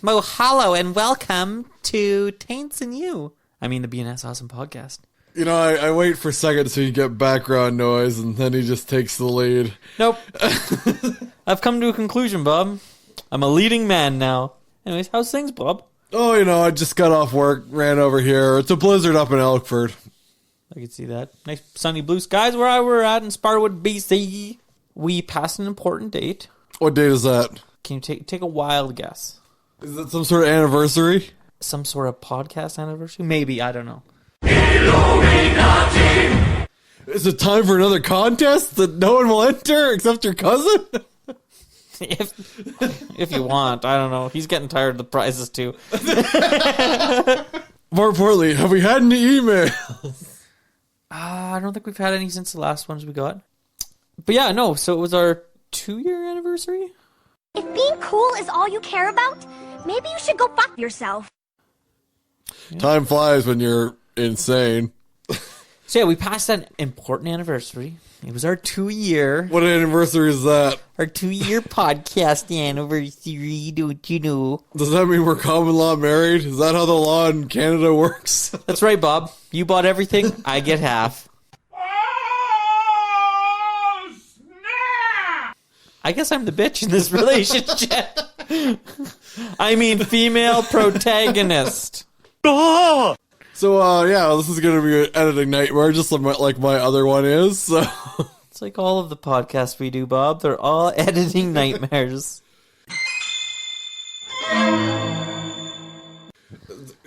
Mahalo and welcome to Taints and You. I mean the BNS Awesome Podcast. You know, I wait for a second so you get background noise, and then he just takes the lead. Nope. I've come to a conclusion, Bob. I'm a leading man now. Anyways, how's things, Bob? Oh, you know, I just got off work, ran over here. It's a blizzard up in Elkford. I can see that. Nice sunny blue skies where we're at in Sparwood, BC. We passed an important date. What date is that? Can you take a wild guess? Is it some sort of anniversary? Some sort of podcast anniversary? Maybe, I don't know. Illuminati! Is it time for another contest that no one will enter except your cousin? If you want, I don't know. He's getting tired of the prizes too. More importantly, have we had any emails? I don't think we've had any since the last ones we got. But yeah, no, so it was our 2-year anniversary? If being cool is all you care about, maybe you should go fuck yourself. Yeah. Time flies when you're insane. So yeah, we passed an important anniversary. It was our 2-year. What anniversary is that? Our 2-year podcast anniversary, don't you know? Does that mean we're common law married? Is that how the law in Canada works? That's right, Bob. You bought everything, I get half. Oh, snap! I guess I'm the bitch in this relationship. I mean, female protagonist. So, yeah, this is going to be an editing nightmare, just like my other one is. So. It's like all of the podcasts we do, Bob. They're all editing nightmares.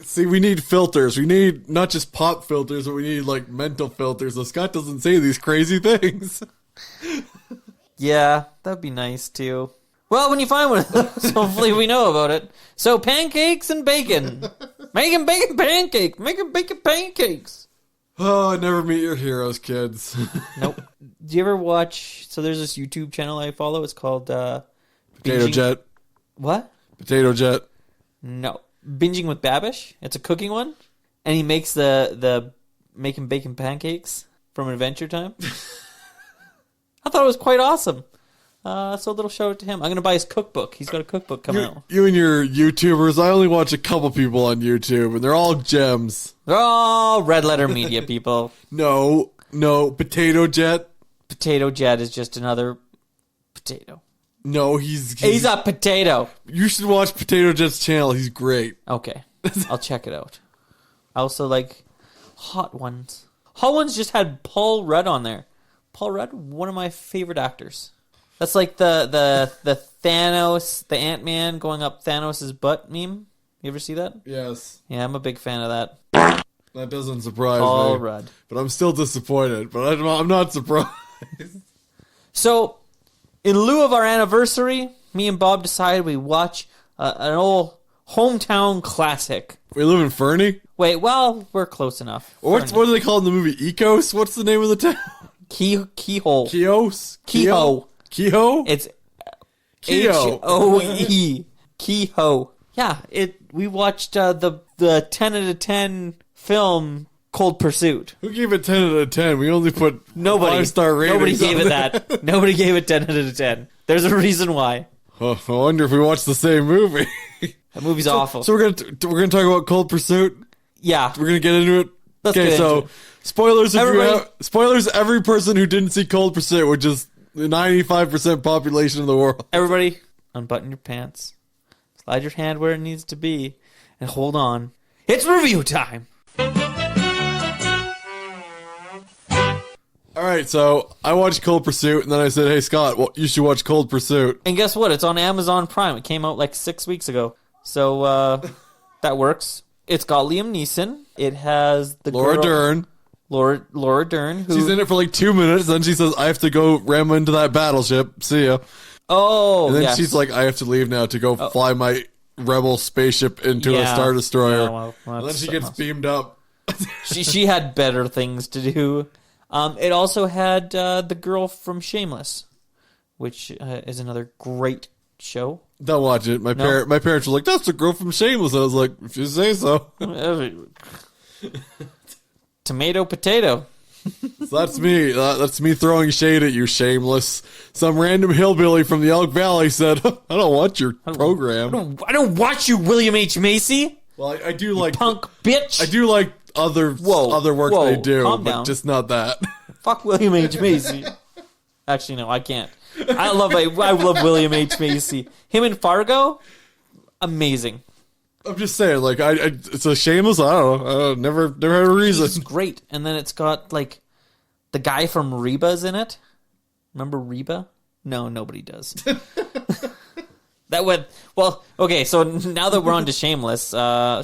See, we need filters. We need not just pop filters, but we need, like, mental filters. So Scott doesn't say these crazy things. Yeah, that'd be nice, too. Well, when you find one of those, hopefully we know about it. So, pancakes and bacon. Making bacon pancakes. Making bacon pancakes. Oh, never meet your heroes, kids. Nope. Do you ever watch... So, there's this YouTube channel I follow. It's called... Potato Jet. What? Potato Jet. No. Binging with Babish. It's a cooking one. And he makes the making bacon pancakes from Adventure Time. I thought it was quite awesome. So a little shout out to him. I'm going to buy his cookbook. He's got a cookbook coming out. You and your YouTubers, I only watch a couple people on YouTube, and they're all gems. They're all Red Letter Media people. No. Potato Jet. Potato Jet is just another potato. No, he's a potato. You should watch Potato Jet's channel. He's great. Okay. I'll check it out. I also like Hot Ones. Hot Ones just had Paul Rudd on there. Paul Rudd, one of my favorite actors. That's like the Thanos, the Ant-Man going up Thanos' butt meme. You ever see that? Yes. Yeah, I'm a big fan of that. That doesn't surprise me. Paul Rudd. But I'm still disappointed. But I'm not surprised. So, in lieu of our anniversary, me and Bob decided we'd watch an old hometown classic. We live in Fernie? Wait, well, we're close enough. What do they call in the movie? Ecos? What's the name of the town? Keyhole. Kehoe? It's Kehoe. H-O-E. Kehoe. Yeah, we watched the 10 out of 10 film Cold Pursuit. Who gave it 10 out of 10? We only put 5-star ratings. Nobody gave it that. Nobody gave it 10 out of 10. There's a reason why. Oh, I wonder if we watched the same movie. That movie's awful. So we're gonna talk about Cold Pursuit. Yeah, we're gonna get into it. Let's get into it. Spoilers. Spoilers. Every person who didn't see Cold Pursuit, which is the 95% population of the world. Everybody, unbutton your pants, slide your hand where it needs to be, and hold on. It's review time. All right, so I watched Cold Pursuit, and then I said, "Hey Scott, well, you should watch Cold Pursuit." And guess what? It's on Amazon Prime. It came out like 6 weeks ago, so that works. It's got Liam Neeson. It has the Laura Dern. Laura Dern. Who... She's in it for like 2 minutes, then she says, "I have to go ram into that battleship. See ya." Oh, and then yes. she's like, "I have to leave now to go fly my rebel spaceship into a Star Destroyer." Yeah, and then she gets beamed up. she had better things to do. It also had the girl from Shameless, which is another great show. Don't watch it. My parents were like, "That's the girl from Shameless." I was like, "If you say so." Tomato, potato. So that's me. That's me throwing shade at you, shameless. Some random hillbilly from the Elk Valley said, I don't want your program. I don't watch you, William H. Macy. Well, I do like... Punk bitch. I do like other work they do, calm but down. just not that. Fuck William H. Macy. Actually, no, I can't. I love William H. Macy. Him and Fargo, amazing. I'm just saying, like, it's a shameless. I don't know. Never had a reason. It's great, and then it's got like the guy from Reba's in it. Remember Reba? No, nobody does. That would okay. So now that we're on to Shameless,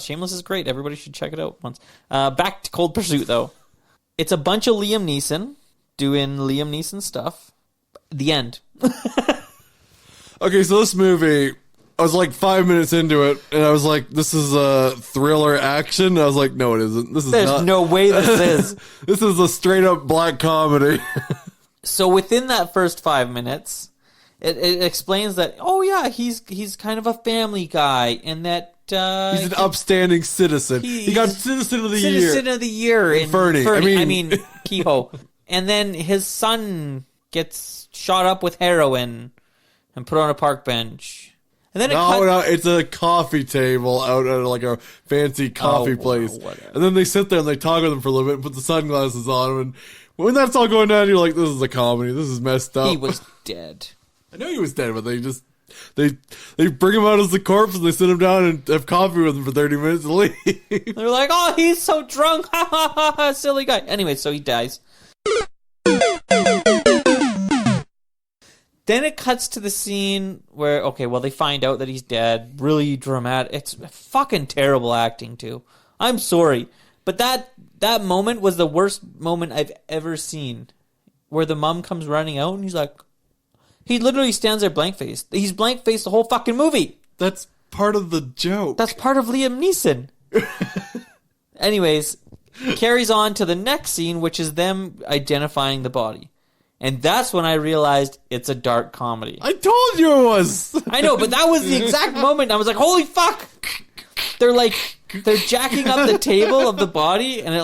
Shameless is great. Everybody should check it out once. Back to Cold Pursuit though. It's a bunch of Liam Neeson doing Liam Neeson stuff. The end. Okay, so this movie, I was like 5 minutes into it, and I was like, "This is a thriller action." I was like, "No, it isn't. This is There's not. no way this is. This is a straight up black comedy." So within that first 5 minutes, it explains that he's kind of a family guy, and that he's an upstanding citizen. He got Citizen of the Year. Citizen of the Year in Fernie. I mean Kehoe. And then his son gets shot up with heroin and put on a park bench. And then No, it's a coffee table out at like a fancy coffee place. Whatever. And then they sit there and they talk with him for a little bit and put the sunglasses on him. And when that's all going down, you're like, this is a comedy. This is messed up. He was dead. I know he was dead, but they bring him out as the corpse and they sit him down and have coffee with him for 30 minutes and leave. They're like, oh, he's so drunk. Ha ha ha ha, silly guy. Anyway, so he dies. Then it cuts to the scene where, they find out that he's dead. Really dramatic. It's fucking terrible acting, too. I'm sorry. But that moment was the worst moment I've ever seen. Where the mom comes running out and he's like... He literally stands there blank-faced. He's blank-faced the whole fucking movie. That's part of the joke. That's part of Liam Neeson. Anyways, carries on to the next scene, which is them identifying the body. And that's when I realized it's a dark comedy. I told you it was. I know, but that was the exact moment. I was like, holy fuck. They're jacking up the table of the body, and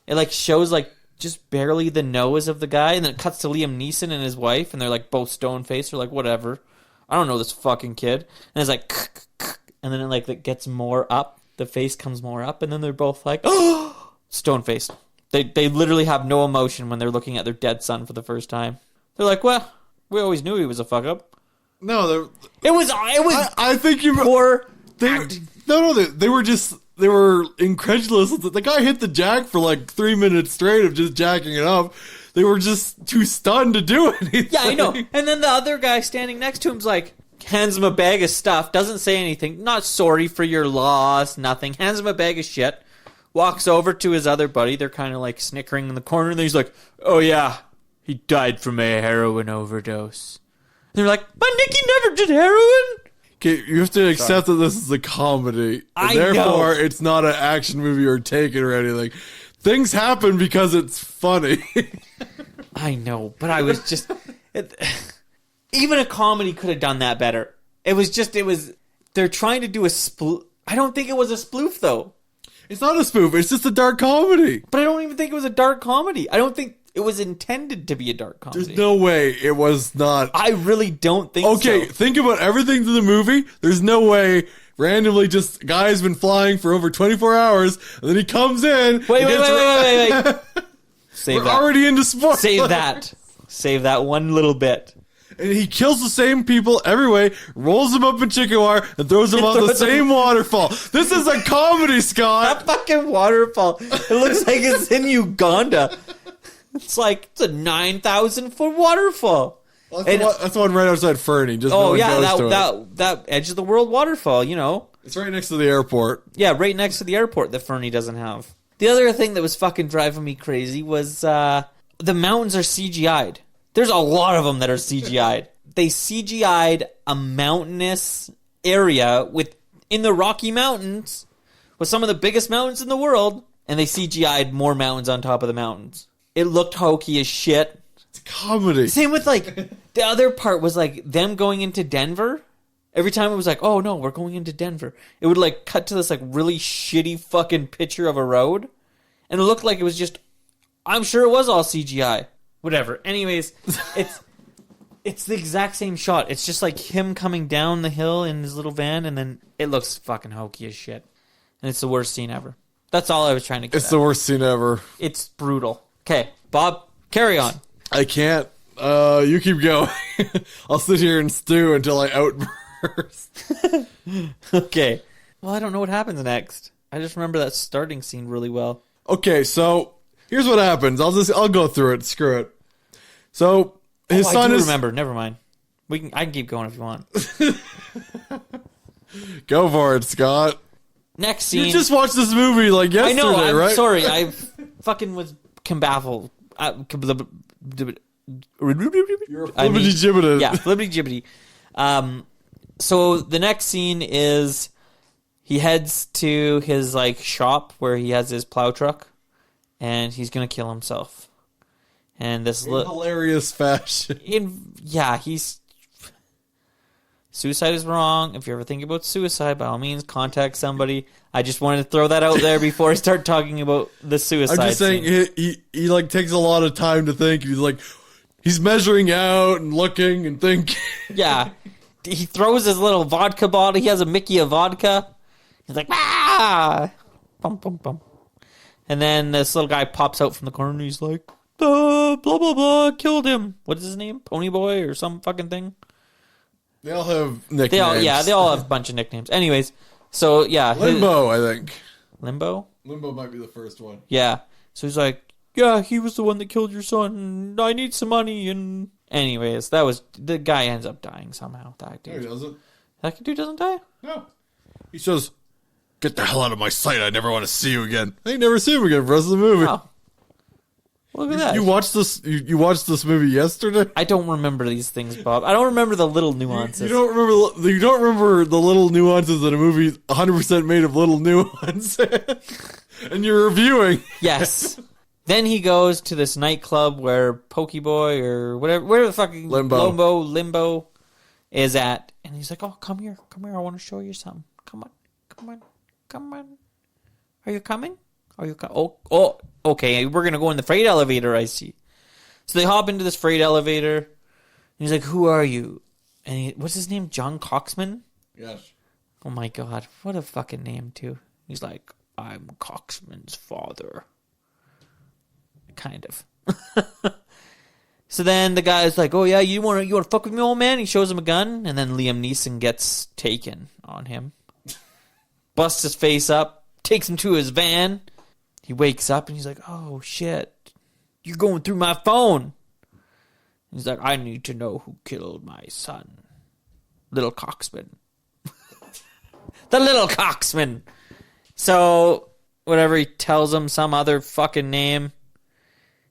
it shows like just barely the nose of the guy, and then it cuts to Liam Neeson and his wife, and they're like both stone-faced. They're like, whatever. I don't know this fucking kid. And it's like, and then it gets more up. The face comes more up, and then they're both like, oh, stone-faced. They literally have no emotion when they're looking at their dead son for the first time. They're like, well, we always knew he was a fuck-up. No, It was. I think you poor. They were incredulous. The guy hit the jack for like 3 minutes straight of just jacking it up. They were just too stunned to do anything. Yeah, I know. And then the other guy standing next to him's like, hands him a bag of stuff, doesn't say anything, not sorry for your loss, nothing, hands him a bag of shit, walks over to his other buddy, they're kind of like snickering in the corner, and then he's like, oh yeah, he died from a heroin overdose. And they're like, but Nicky never did heroin! Okay, you have to accept that this is a comedy. And therefore, it's not an action movie or Taken or anything. Things happen because it's funny. I know, but I was just... even a comedy could have done that better. They're trying to do a spoof. I don't think it was a spoof, though. It's not a spoof, it's just a dark comedy. But I don't even think it was a dark comedy. I don't think it was intended to be a dark comedy. There's no way it was not. I really don't think so. Okay, think about everything to the movie. There's no way randomly just guy's been flying for over 24 hours, and then he comes in. Wait. Save We're that. already into sports. Save that. Save that one little bit. And he kills the same people every way, rolls them up in chicken wire, and throws them on the same waterfall. This is a comedy, Scott. That fucking waterfall. It looks like it's in Uganda. It's a 9,000-foot waterfall. That's the one right outside Fernie. Just that edge of the world waterfall, you know. It's right next to the airport. Yeah, right next to the airport that Fernie doesn't have. The other thing that was fucking driving me crazy was the mountains are CGI'd. There's a lot of them that are CGI'd. They CGI'd a mountainous area in the Rocky Mountains with some of the biggest mountains in the world, and they CGI'd more mountains on top of the mountains. It looked hokey as shit. It's a comedy. Same with the other part was them going into Denver. Every time it was like, oh no, we're going into Denver. It would cut to this really shitty fucking picture of a road, and it looked like it was just I'm sure it was all CGI. Whatever. Anyways, it's the exact same shot. It's just like him coming down the hill in his little van, and then it looks fucking hokey as shit. And it's the worst scene ever. That's all I was trying to get It's the worst scene ever. It's brutal. Okay, Bob, carry on. I can't. You keep going. I'll sit here and stew until I outburst. Okay. Well, I don't know what happens next. I just remember that starting scene really well. Okay, so here's what happens. I'll go through it. Screw it. So his son is. Remember. Never mind. I can keep going if you want. Go for it, Scott. Next scene. You just watched this movie like yesterday, I know. I'm right? sorry. I fucking was baffled. You're I mean, flippity-gibbity. Yeah, flippity-gibbity. So the next scene is he heads to his like shop where he has his plow truck, and he's gonna kill himself. And this Hilarious fashion. he's suicide is wrong. If you're ever thinking about suicide, by all means, contact somebody. I just wanted to throw that out there before I start talking about the suicide. I'm just saying he like takes a lot of time to think. He's measuring out and looking and thinking. Yeah. He throws his little vodka bottle. He has a Mickey of vodka. He's like, ah! Bum, bum, bum. And then this little guy pops out from the corner and he's like, blah, blah, blah, killed him. What is his name? Ponyboy or some fucking thing? They all have nicknames. They all have a bunch of nicknames. Anyways, so yeah. Limbo, I think. Limbo? Limbo might be the first one. Yeah. So he's like, yeah, he was the one that killed your son. I need some money. And anyways, the guy ends up dying somehow. That dude. No, he doesn't. That dude doesn't die? No. He says, "Get the hell out of my sight. I never want to see you again." They never see him again for the rest of the movie. Oh. Look at that. You watched this. You watched this movie yesterday. I don't remember these things, Bob. I don't remember the little nuances. You don't remember. You don't remember the little nuances in a movie 100% made of little nuance. And you're reviewing. Yes. Then he goes to this nightclub where Pokeboy or where the fucking Limbo is at, and he's like, "Oh, come here, I want to show you something. Come on. Are you coming? Oh, okay. We're gonna go in the freight elevator. I see." So they hop into this freight elevator, and he's like, "Who are you?" And what's his name? John Coxman. Yes. Oh my god, what a fucking name too. He's like, "I'm Coxman's father." Kind of. So then the guy's like, "Oh yeah, you want to fuck with me, old man?" He shows him a gun, and then Liam Neeson gets taken on him. Busts his face up, takes him to his van. He wakes up and he's like, "Oh shit, you're going through my phone." He's like, "I need to know who killed my son, little Coxman." The little Coxman. So whatever, he tells him some other fucking name.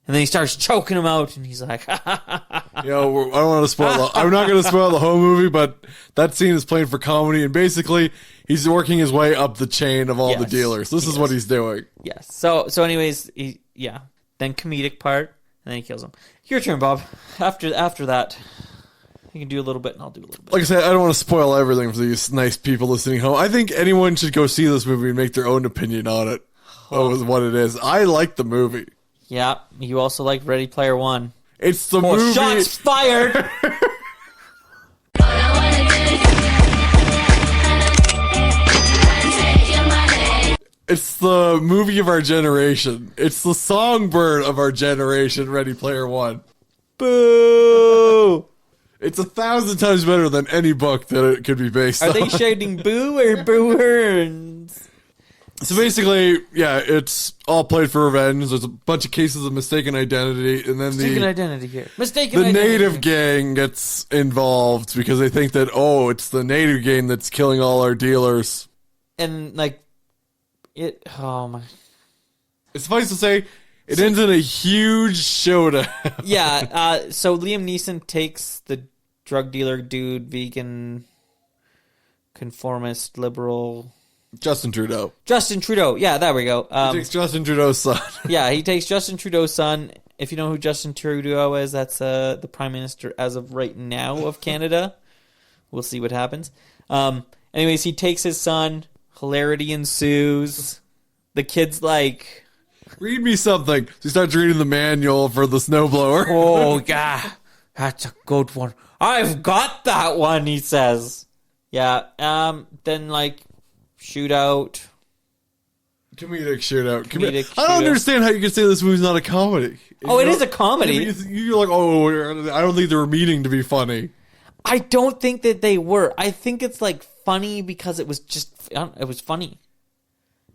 And then he starts choking him out, and he's like, I don't want to spoil I'm not going to spoil the whole movie, but that scene is playing for comedy, and basically, he's working his way up the chain of all the dealers. This is what he's doing. Yes. So anyways, then comedic part, and then he kills him. Your turn, Bob. After that, you can do a little bit, and I'll do a little bit. Like I said, I don't want to spoil everything for these nice people listening home. I think anyone should go see this movie and make their own opinion on it. What it is. I like the movie. Yeah, you also like Ready Player One. It's the movie. Shots fired! It's the movie of our generation. It's the songbird of our generation, Ready Player One. Boo! It's 1,000 times better than any book that it could be based on. Are they shouting boo or boo-earns? So basically, yeah, it's all played for revenge. There's a bunch of cases of mistaken identity, and then Mistaken identity here. Mistaken the identity. native gang gets involved because they think that, it's the native gang that's killing all our dealers. And, like, oh my. It's suffice to say, it ends in a huge showdown. Yeah, so Liam Neeson takes the drug dealer dude, vegan, conformist, liberal... Justin Trudeau. Yeah, there we go. He takes Justin Trudeau's son. Yeah, he takes Justin Trudeau's son. If you know who Justin Trudeau is, that's the Prime Minister as of right now of Canada. We'll see what happens. Anyways, he takes his son. Hilarity ensues. The kid's like... Read me something. So he starts reading the manual for the snowblower. Oh, yeah. That's a good one. I've got that one, he says. Yeah, then, like, shootout. Comedic shootout. Comedic I don't shootout. understand how you can say this movie's not a comedy. Oh, it is a comedy. You're like, oh, I don't think they were meaning to be funny. I don't think that they were. I think it's, like, funny because it was just, it was funny.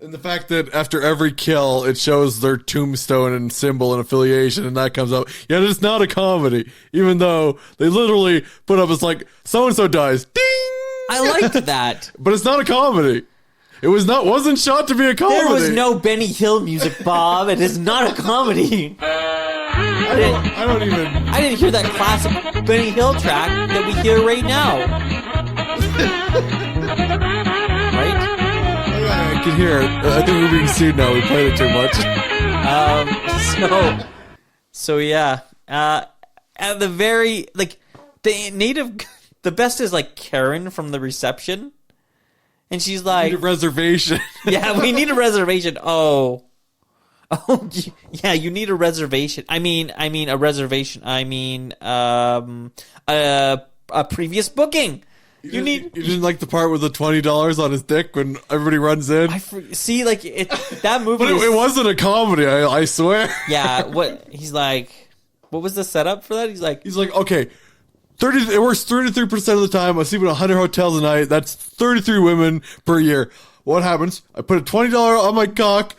And the fact that after every kill, it shows their tombstone and symbol and affiliation, and that comes up. Yet it's not a comedy, even though they literally put up as like, so-and-so dies. Ding! I liked that. But it's not a comedy. It wasn't shot to be a comedy. There was no Benny Hill music, Bob. It is not a comedy. I didn't hear that classic Benny Hill track that we hear right now. Right? I can hear it. I think we're being sued now. We played it too much. So yeah. At the very, like, the best is like Karen from the reception. And she's like, need a reservation. Yeah, we need a reservation. Oh, yeah, you need a reservation. I mean a reservation. I mean, a previous booking. You didn't like the part with the $20 on his dick when everybody runs in. See, like that movie. But it wasn't a comedy. I swear. Yeah. He's like, what was the setup for that? He's like, okay. It works 33% of the time. I sleep in 100 hotels a night. That's 33 women per year. What happens? I put a $20 on my cock,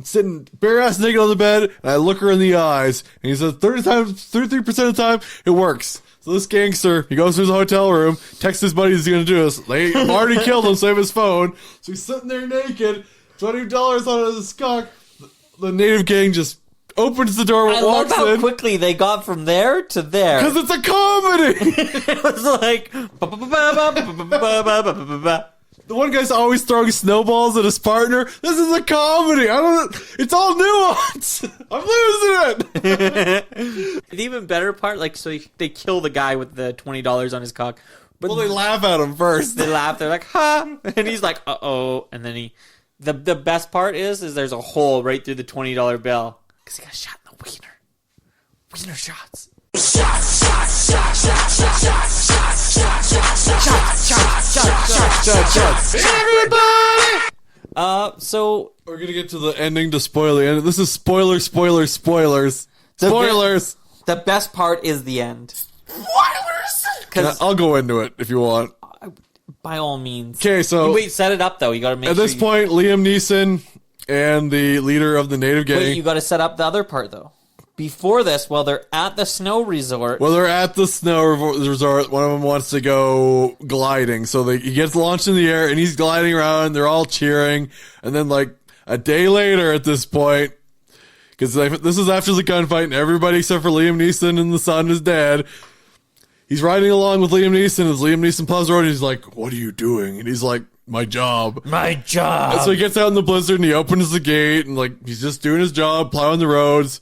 sitting bare ass naked on the bed, and I look her in the eyes. And he says 33% of the time, it works. So this gangster, he goes to his hotel room, texts his buddy he's going to do this. They already killed him, save his phone. So he's sitting there naked, $20 on his cock. The native gang just opens the door, I love how quickly they got from there to there. Because it's a comedy! It was like... The one guy's always throwing snowballs at his partner. This is a comedy. It's all nuance. I'm losing it. The even better part, like, so they kill the guy with the $20 on his cock. But well, they laugh at him first. They laugh. They're like, ha! And he's like, uh-oh. And then the best part is there's a hole right through the $20 bill. Because he got shot in the wiener. Wiener shots. Everybody! So... We're going to get to the ending to spoil the end. This is spoilers. Spoilers! The best part is the end. Spoilers! I'll go into it if you want. By all means. Okay, so... Wait, set it up, though. You got to make At this point, Liam Neeson... and the leader of the native gang. Wait, you got to set up the other part, though. Before this, while they're at the snow resort... Well, they're at the snow resort. One of them wants to go gliding. So he gets launched in the air, and he's gliding around. They're all cheering. And then, like, a day later at this point... Because this is after the gunfight, and everybody except for Liam Neeson and the son is dead. He's riding along with Liam Neeson. As Liam Neeson plows the road, and he's like, "What are you doing?" And he's like... My job. And so he gets out in the blizzard and he opens the gate and like he's just doing his job, plowing the roads.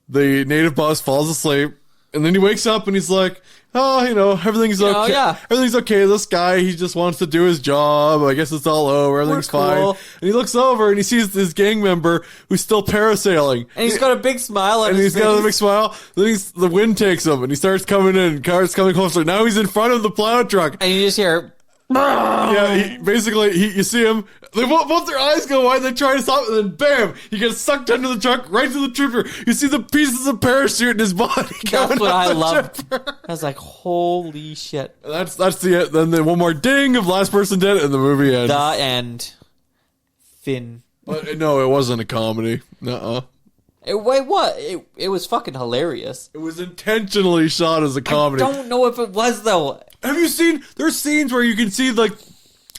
The native boss falls asleep and then he wakes up and he's like, everything's okay. Oh, yeah. Everything's okay. This guy, he just wants to do his job. I guess it's all over. Everything's fine. Cool. And he looks over and he sees this gang member who's still parasailing. And he's got a big smile on his face. And he's got a big smile. Then the wind takes him and he starts coming in. Cars coming closer. Now he's in front of the plow truck. And you just hear... Yeah, you see him. Both their eyes go wide. They try to stop, and then bam, he gets sucked under the truck right to the trooper. You see the pieces of parachute in his body. That's what I love. I was like, holy shit. That's the then one more ding of last person dead, and the movie ends. The end. Finn. But no, it wasn't a comedy. Nuh-uh. Wait, what? It was fucking hilarious. It was intentionally shot as a comedy. I don't know if it was, though. Have you seen... There's scenes where you can see, like...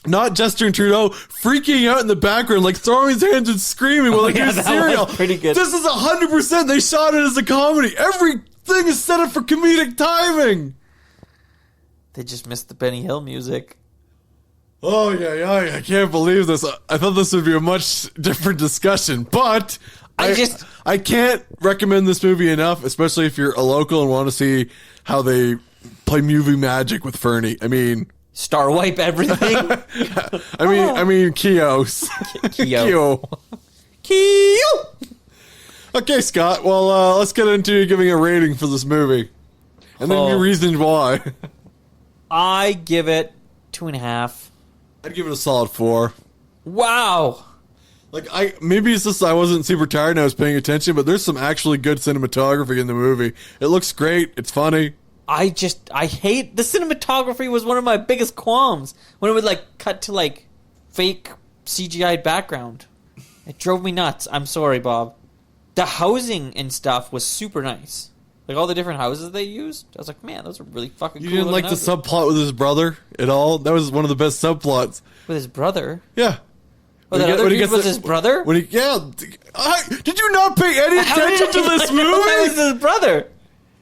Not Justin Trudeau freaking out in the background, like throwing his hands and screaming while they do cereal. Pretty good. This is 100%. They shot it as a comedy. Everything is set up for comedic timing. They just missed the Benny Hill music. Oh, yeah. I can't believe this. I thought this would be a much different discussion, but... I can't recommend this movie enough, especially if you're a local and want to see how they play movie magic with Fernie. I mean... Star wipe everything. I mean, Kios. Kyo. Okay, Scott. Well, let's get into giving a rating for this movie, and then your reasons why. I give it 2.5. I'd give it a solid 4. Wow. Like maybe it's just I wasn't super tired and I was paying attention, but there's some actually good cinematography in the movie. It looks great. It's funny. I hate the cinematography. Was one of my biggest qualms when it would like cut to like fake CGI background. It drove me nuts. I'm sorry, Bob. The housing and stuff was super nice. Like all the different houses they used. I was like, man, those are really fucking cool. You didn't like the subplot with his brother at all? That was one of the best subplots. With his brother? Yeah. Oh, that other dude was his brother? Did you not pay any attention to this movie? That was his brother.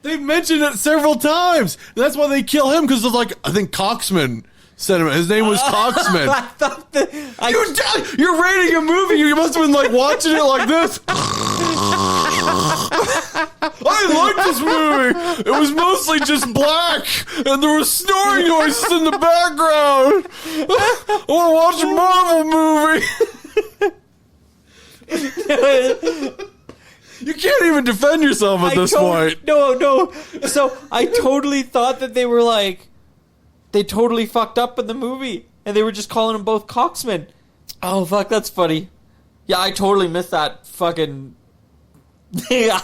They mentioned it several times. That's why they kill him, because of I think Coxman said him. His name was Coxman. I thought that You're rating a movie. You must have been like watching it like this. I liked this movie. It was mostly just black, and there was snoring noises in the background. I want to watch a Marvel movie. You can't even defend yourself at this point. No. So I totally thought that they were like, they totally fucked up in the movie, and they were just calling them both Coxmen. Oh fuck, that's funny. Yeah, I totally missed that fucking. Yeah.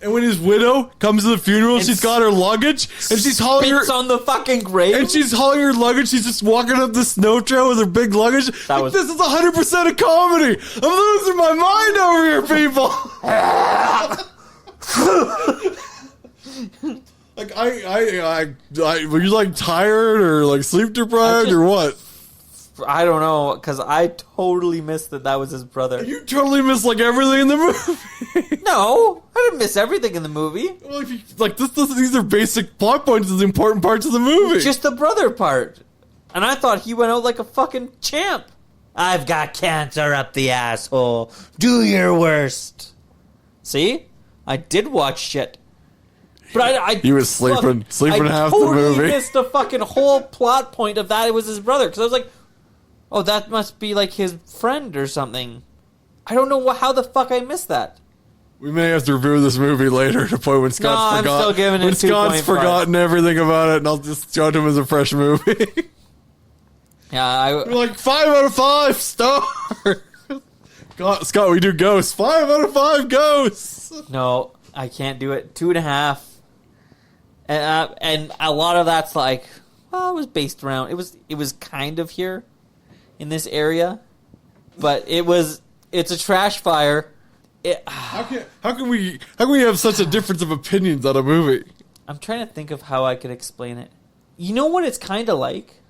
And when his widow comes to the funeral, she's got her luggage, and she's hauling her on the fucking grave. And she's hauling her luggage. She's just walking up the snow trail with her big luggage. This is 100% a comedy. I'm losing my mind over here, people. Like were you like tired or like sleep deprived or what? I don't know, because I totally missed that was his brother. You totally missed like everything in the movie. No, I didn't miss everything in the movie. Well, these are basic plot points of the important parts of the movie. Just the brother part. And I thought he went out like a fucking champ. I've got cancer up the asshole. Do your worst. See? I did watch shit. But he was sleeping half the movie. I missed the fucking whole plot point of that. It was his brother. Because I was like, oh, that must be like his friend or something. I don't know how the fuck I missed that. We may have to review this movie later at a point when Scott's I'm still giving it when Scott's forgotten everything about it, and I'll just show it him as a fresh movie. Yeah, we're like 5 out of 5 stars. Scott, we do ghosts. 5 out of 5 ghosts. No, I can't do it. 2.5. And a lot of that's like, well, it was based around. It was kind of here in this area, but it's a trash fire. How can we have such a difference of opinions on a movie? I'm trying to think of how I could explain it. You know what it's kind of like?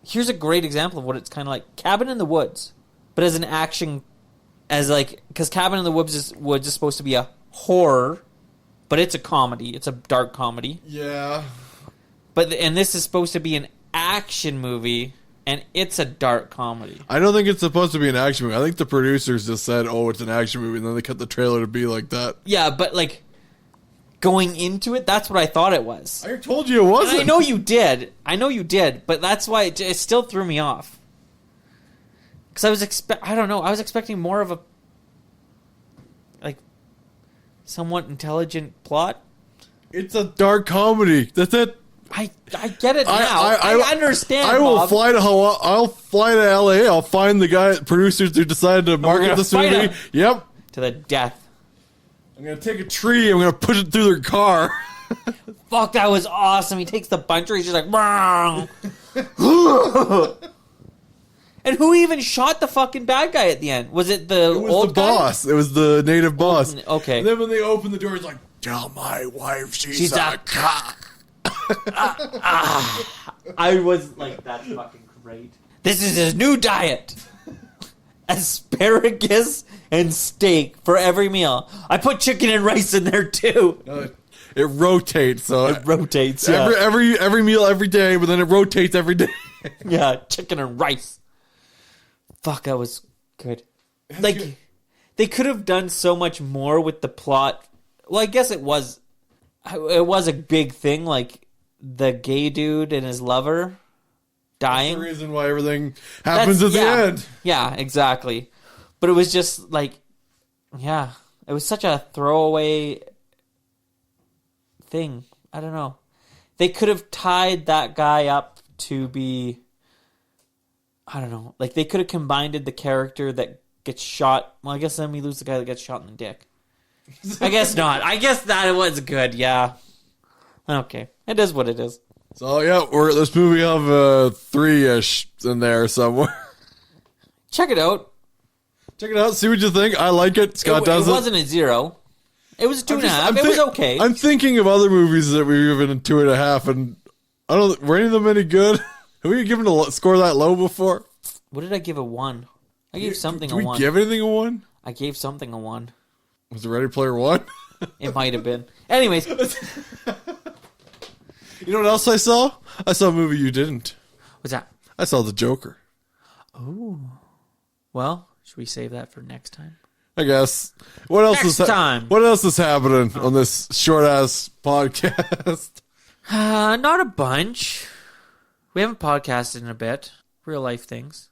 Here's a great example of what it's kind of like. Cabin in the Woods, but as an action, because Cabin in the Woods is supposed to be a horror, but it's a comedy. It's a dark comedy. Yeah. And this is supposed to be an action movie, and it's a dark comedy. I don't think it's supposed to be an action movie. I think the producers just said, "Oh, it's an action movie," and then they cut the trailer to be like that. Yeah, but like going into it, that's what I thought it was. I told you it wasn't. And I know you did, but that's why it still threw me off. Because I was expecting more of a somewhat intelligent plot. It's a dark comedy. That's it. I get it now. I understand. I will Bob. fly to Hawaii. I'll fly to LA. I'll find the producers who decided to market this movie. Yep. To the death. I'm gonna take a tree. I'm gonna push it through their car. Fuck, that was awesome. He takes the buncher. He's just like, Bang! And who even shot the fucking bad guy at the end? Was it the old guy? Boss. It was the native boss. Okay. And then when they open the door, it's like, tell my wife she's a cock. I was like, that's fucking great. This is his new diet. Asparagus and steak for every meal. I put chicken and rice in there too. It rotates. So it rotates. Yeah. Every meal every day, but then it rotates every day. Yeah, chicken and rice. Fuck, that was good. Like, they could have done so much more with the plot. Well, I guess it was a big thing, like the gay dude and his lover dying. That's the reason why everything happens at the end. Yeah, exactly. But it was just like, yeah. It was such a throwaway thing. I don't know. They could have tied that guy up to be, I don't know. Like, they could have combined the character that gets shot. Well, I guess then we lose the guy that gets shot in the dick. I guess not. I guess that was good, yeah. Okay. It is what it is. So, yeah, this movie have 3-ish in there somewhere. Check it out. Check it out. See what you think. I like it. Scott does it. It wasn't a 0. It was a 2.5. It was okay. I'm thinking of other movies that we've given a 2.5, and I don't. Were any of them any good? Have we given a score that low before? What did I give a 1? I gave something a 1. Did we give anything a 1? I gave something a 1. Was it Ready Player One? It might have been. Anyways. You know what else I saw? I saw a movie you didn't. What's that? I saw The Joker. Oh. Well, should we save that for next time? I guess. What else What else is happening on this short ass podcast? Not a bunch. We haven't podcasted in a bit. Real life things.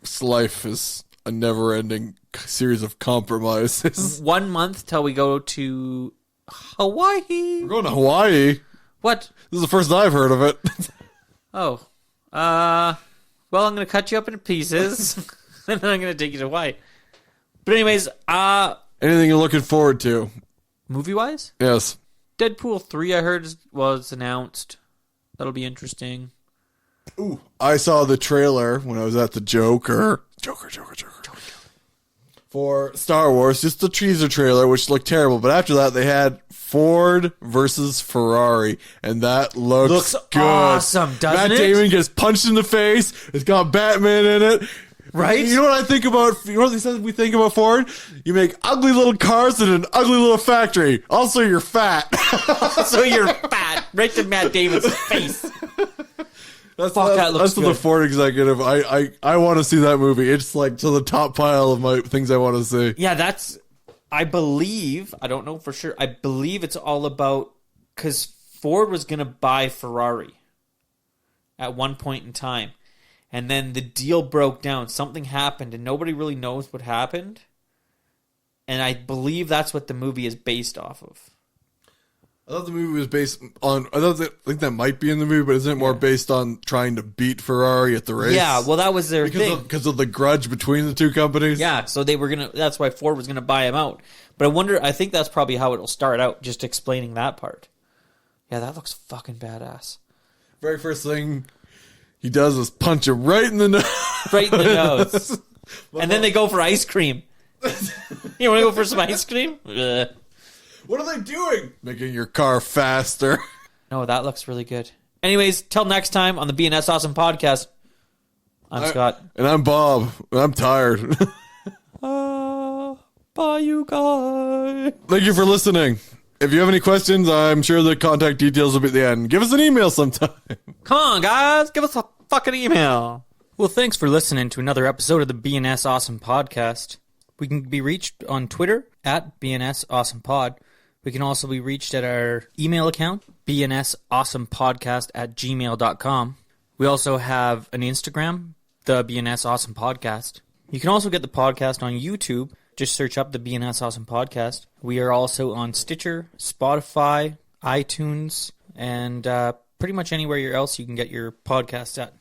This life is a never ending series of compromises. 1 month till we go to Hawaii. We're going to Hawaii. What? This is the first I've heard of it. Oh. Well, I'm going to cut you up into pieces. And then I'm going to take you to Hawaii. But anyways, anything you're looking forward to? Movie-wise? Yes. Deadpool 3, I heard, was announced. That'll be interesting. Ooh, I saw the trailer when I was at the Joker. Joker. For Star Wars, just the teaser trailer, which looked terrible. But after that, they had Ford versus Ferrari, and that looks good. Awesome, doesn't it? Matt Damon gets punched in the face. It's got Batman in it. Right? You know what I think about? You know what they said we think about Ford? You make ugly little cars in an ugly little factory. Also, you're fat. So you're fat. Right to Matt Damon's face. That's the Ford executive. I want to see that movie. It's like to the top pile of my things I want to see. Yeah, I believe, I don't know for sure, I believe it's all about, because Ford was going to buy Ferrari at one point in time. And then the deal broke down. Something happened, and nobody really knows what happened. And I believe that's what the movie is based off of. I thought the movie was based on... I think that might be in the movie, but isn't it more based on trying to beat Ferrari at the race? Yeah, well, that was their thing. Because of the grudge between the two companies? Yeah, so they were going to... That's why Ford was going to buy him out. But I think that's probably how it'll start out, just explaining that part. Yeah, that looks fucking badass. Very first thing he does is punch him right in the nose. Right in the nose. And then they go for ice cream. You want to go for some ice cream? Ugh. What are they doing? Making your car faster. No, that looks really good. Anyways, till next time on the BNS Awesome Podcast. I'm Scott. And I'm Bob. And I'm tired. Bye, you guys. Thank you for listening. If you have any questions, I'm sure the contact details will be at the end. Give us an email sometime. Come on, guys. Give us a fucking email. Well, thanks for listening to another episode of the BNS Awesome Podcast. We can be reached on Twitter at BNS Awesome Pod. We can also be reached at our email account, bnsawesomepodcast@gmail.com. We also have an Instagram, the BNS Awesome Podcast. You can also get the podcast on YouTube. Just search up the BNS Awesome Podcast. We are also on Stitcher, Spotify, iTunes, and pretty much anywhere else you can get your podcasts at.